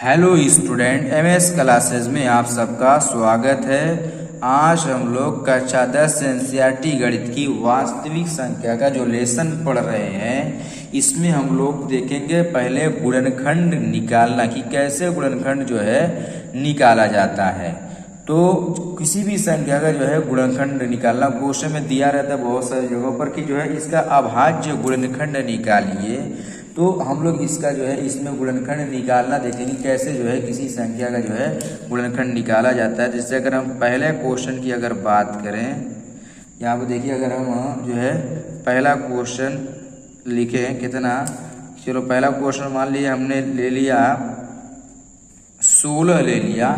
Hello student, MS classes में आप सबका स्वागत है। आज हम लोग कक्षा 10 एनसीईआरटी गणित की वास्तविक संख्या का जो लेसन पढ़ रहे हैं, इसमें हम लोग देखेंगे पहले गुणनखंड निकालना कि कैसे गुणनखंड जो है निकाला जाता है। तो किसी भी संख्या का जो है गुणनखंड निकालना क्वेश्चन में दिया रहता है बहुत सारी जगहों पर कि जो है इसका अभाज्य गुणनखंड निकालिए। तो हम लोग इसका जो है इसमें गुणनखंड निकालना देखेंगे कैसे जो है किसी संख्या का जो है गुणनखंड निकाला जाता है। जैसे अगर हम पहले क्वेश्चन की अगर बात करें, यहाँ पर देखिए, अगर हम जो है पहला क्वेश्चन लिखें कितना, चलो पहला क्वेश्चन मान लिया हमने ले लिया 16 ले लिया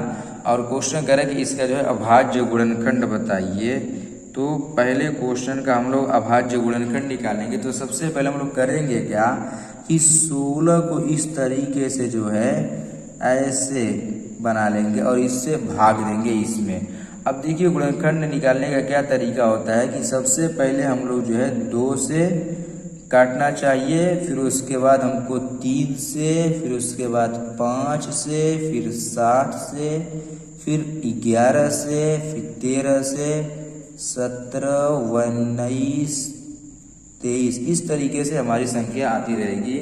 और क्वेश्चन करें कि इसका जो है अभाज्य गुणनखंड बताइए। तो पहले क्वेश्चन का हम लोग अभाज्य गुणनखंड निकालेंगे। तो सबसे पहले हम लोग करेंगे क्या कि 16 को इस तरीके से जो है ऐसे बना लेंगे और इससे भाग देंगे इसमें। अब देखिए गुणनखंड निकालने का क्या तरीका होता है कि सबसे पहले हम लोग जो है 2 से काटना चाहिए, फिर उसके बाद हमको 3 से, फिर उसके बाद 5 से, फिर 7 से, फिर 11 से, फिर 13 से, 17, 19, 23, इस तरीके से हमारी संख्या आती रहेगी।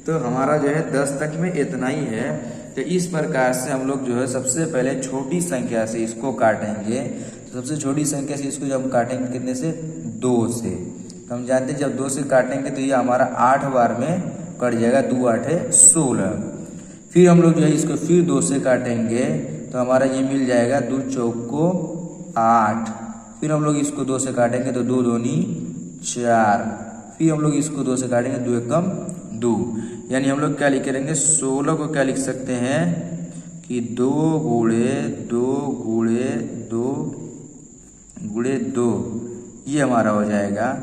तो हमारा जो है 10 तक में इतना ही है। तो इस प्रकार से हम लोग जो है सबसे पहले छोटी संख्या से इसको काटेंगे। तो सबसे छोटी संख्या से इसको जब हम काटेंगे कितने से, 2 से। तो हम जानते हैं जब 2 से काटेंगे तो ये हमारा 8 बार में कट जाएगा, 2 8 16। फिर हम लोग जो है इसको फिर 2 से काटेंगे तो हमारा ये मिल जाएगा 2 चौको 8। फिर हम लोग इसको 2 से काटेंगे तो 2 दूनी 4। फिर हम लोग इसको 2 से काटेंगे 2 एकम 2। यानी हम लोग क्या लिख लेंगे, 16 को क्या लिख सकते हैं कि 2 गुणे 2 गुणे 2 गुणे 2, ये हमारा हो जाएगा।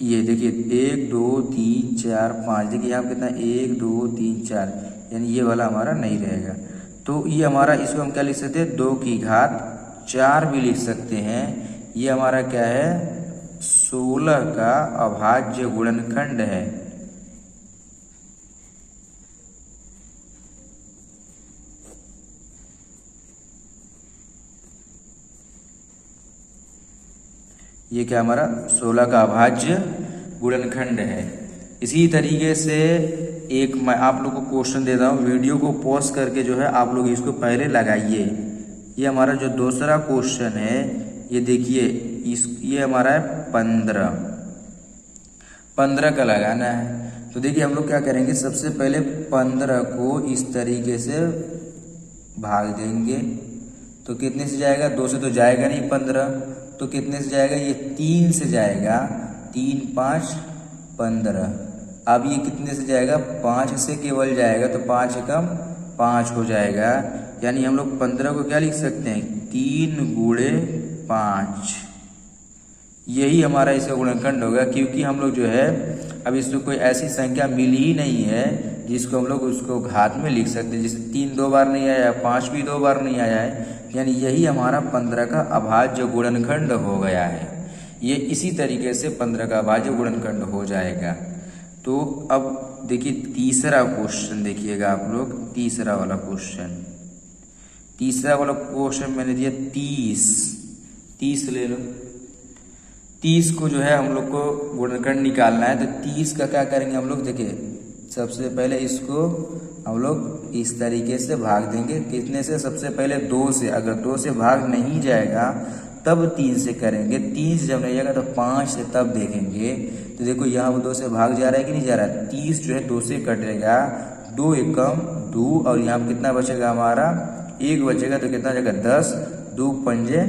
ये देखिए 1 2 3 4 5, देखिए यहाँ कितना 1 2 3 4, यानी ये वाला हमारा नहीं रहेगा। तो ये हमारा, इसको हम क्या लिख सकते हैं, 2 की घात 4 भी लिख सकते हैं। ये हमारा क्या है, 16 का अभाज्य गुणनखंड है। ये क्या हमारा 16 का अभाज्य गुणनखंड है। इसी तरीके से एक मैं आप लोग को क्वेश्चन देता हूँ, वीडियो को पॉज करके जो है आप लोग इसको पहले लगाइए। ये हमारा जो दूसरा क्वेश्चन है, ये देखिए ये हमारा है 15 का लगाना है। तो देखिए हम लोग क्या करेंगे, सबसे पहले 15 को इस तरीके से भाग देंगे। तो कितने से जाएगा, 2 से तो जाएगा नहीं 15, तो कितने से जाएगा, ये 3 से जाएगा, 3 5 15। अब ये कितने से जाएगा, 5 से केवल जाएगा तो 5 एकम 5 हो जाएगा। यानी हम लोग 15 को क्या लिख सकते हैं, 3 गुणे 5। यही हमारा इसका गुणनखंड होगा, क्योंकि हम लोग जो है अब इसमें कोई ऐसी संख्या मिली ही नहीं है जिसको हम लोग उसको घात में लिख सकते हैं। जैसे 3 2 बार नहीं आया, 5 भी 2 बार नहीं आया है, यानी यही हमारा 15 का अभाज्य गुणनखंड हो गया है। ये इसी तरीके से 15 का अभाज्य गुणनखंड हो जाएगा। तो अब देखिए तीसरा क्वेश्चन देखिएगा आप लोग, तीसरा वाला क्वेश्चन मैंने दिया 30 ले लो। 30 को जो है हम लोग को गुणनखंड निकालना है। तो 30 का क्या करेंगे हम लोग, देखिए सबसे पहले इसको हम लोग इस तरीके से भाग देंगे। कितने से, सबसे पहले 2 से। अगर 2 से भाग नहीं जाएगा तब 3 से करेंगे। 3 से जब नहीं जाएगा तो 5 से तब देखेंगे। तो देखो यहाँ पर 2 से भाग जा रहा है कि नहीं जा रहा है, 30 जो है 2 से कटेगा, 2 एकम 2, और यहाँ पर कितना बचेगा हमारा, 1 बचेगा। तो कितना जाएगा, 10, 2 पंजे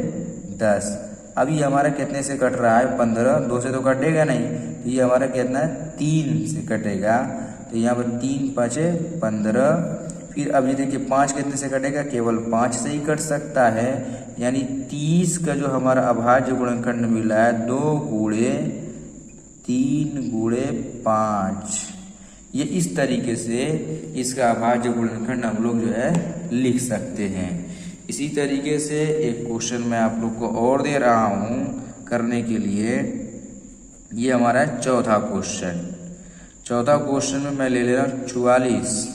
10। अभी हमारा कितने से कट रहा है, 15, 2 से तो कटेगा नहीं, तो ये हमारा कितना है, 3 से कटेगा। तो यहाँ पर 3 5 15। फिर अब ये देखिए 5 कितने से कटेगा, केवल 5 से ही कट सकता है। यानी 30 का जो हमारा अभाज्य गुणनखंड मिला है 2 गुणे 3 गुणे 5। ये इस तरीके से इसका अभाज्य गुणनखंड हम लोग जो है लिख सकते हैं। इसी तरीके से एक क्वेश्चन मैं आप लोग को और दे रहा हूँ करने के लिए। ये हमारा है चौथा क्वेश्चन में मैं ले ले रहा हूँ 44।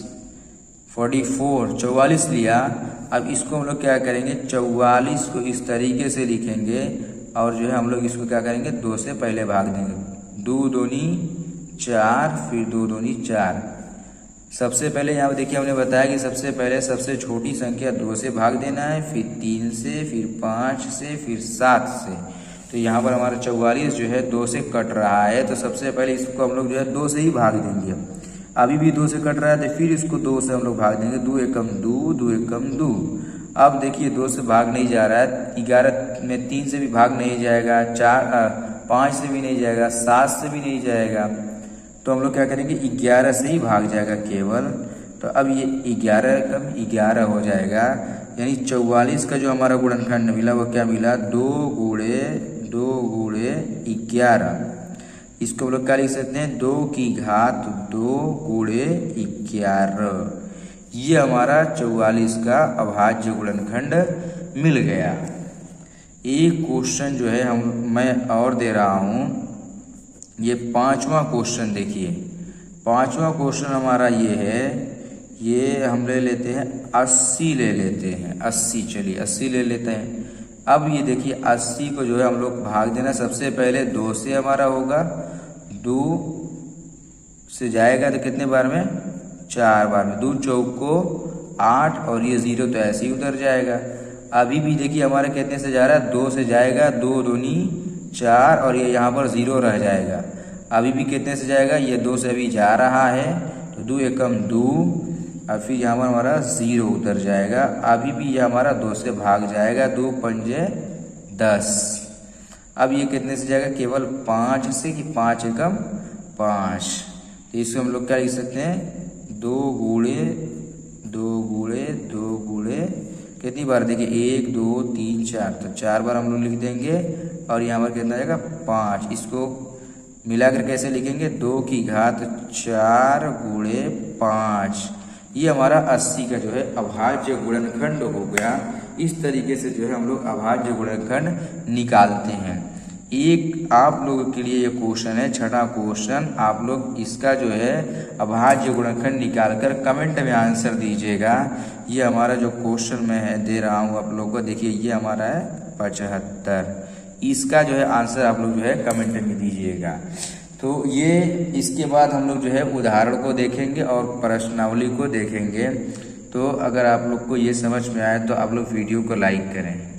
44 लिया। अब इसको हम लोग क्या करेंगे, 44 को इस तरीके से लिखेंगे और जो है हम लोग इसको क्या करेंगे, 2 से पहले भाग देंगे। 2 दूनी 4, फिर 2 दूनी 4। सबसे पहले यहाँ पे देखिए हमने बताया कि सबसे पहले सबसे छोटी संख्या 2 से भाग देना है, फिर 3 से, फिर 5 से, फिर 7 से। तो यहाँ पर हमारा 44 जो है 2 से कट रहा है, तो सबसे पहले इसको हम लोग जो है 2 से ही भाग देंगे। अभी भी 2 से कट रहा है तो फिर इसको 2 से हम लोग भाग देंगे। 2 एकम 2, 2 एकम 2। अब देखिए 2 से भाग नहीं जा रहा है, 11 में 3 से भी भाग नहीं जाएगा, 5 से भी नहीं जाएगा, 7 से भी नहीं जाएगा, तो हम लोग क्या करेंगे 11 से ही भाग जाएगा केवल। तो अब ये 11 कम 11 हो जाएगा, यानी 44 का जो हमारा गुणनखंड मिला वो क्या मिला, 2 गुणे 11। इसको हम लोग क्या लिख सकते हैं, 2 की घात 2 गुणे 11। ये हमारा 44 का अभाज्य गुणनखंड मिल गया। एक क्वेश्चन जो है मैं और दे रहा हूँ, ये 5वां क्वेश्चन देखिए। 5वां क्वेश्चन हमारा ये है, ये हम ले लेते हैं 80 ले लेते हैं, 80 चलिए 80 ले लेते हैं। अब ये देखिए 80 को जो है हम लोग भाग देना, सबसे पहले 2 से हमारा होगा, 2 से जाएगा तो कितने बार में, 4 बार में। 2 चौको 8 और ये 0 तो ऐसे ही उतर जाएगा। अभी भी देखिए हमारे कितने से जा रहा है, 2 से जाएगा, 2 दूनी 4 और ये यहाँ पर 0 रह जाएगा। अभी भी कितने से जाएगा, ये 2 से अभी जा रहा है, तो 2 एकम 2 और फिर यहाँ पर हमारा 0 उतर जाएगा। अभी भी ये हमारा 2 से भाग जाएगा, 2 पंजे 10। अब ये कितने से जाएगा, केवल 5 से, कि 5 एकम 5। तो इसको हम लोग क्या लिख सकते हैं, 2 गुणे 2 गुणे कितनी बार, देखिए 1 2 3 4, तो 4 बार हम लोग लिख देंगे और यहाँ पर कितना जाएगा 5। इसको मिलाकर कैसे लिखेंगे, 2 की घात 4 गुणे 5। ये हमारा 80 का जो है अभाज्य गुणनखंड हो गया। इस तरीके से जो है हम लोग अभाज्य गुणनखंड निकालते हैं। एक आप लोगों के लिए ये क्वेश्चन है, 6वां क्वेश्चन। आप लोग इसका जो है अभाज्य गुणनखंड निकालकर कमेंट में आंसर दीजिएगा। ये हमारा जो क्वेश्चन मैं है दे रहा हूँ आप लोगों को, देखिए ये हमारा है 75। इसका जो है आंसर आप लोग जो है कमेंट में दीजिएगा। तो ये इसके बाद हम लोग जो है उदाहरण को देखेंगे और प्रश्नावली को देखेंगे। तो अगर आप लोग को ये समझ में आए तो आप लोग वीडियो को लाइक करें।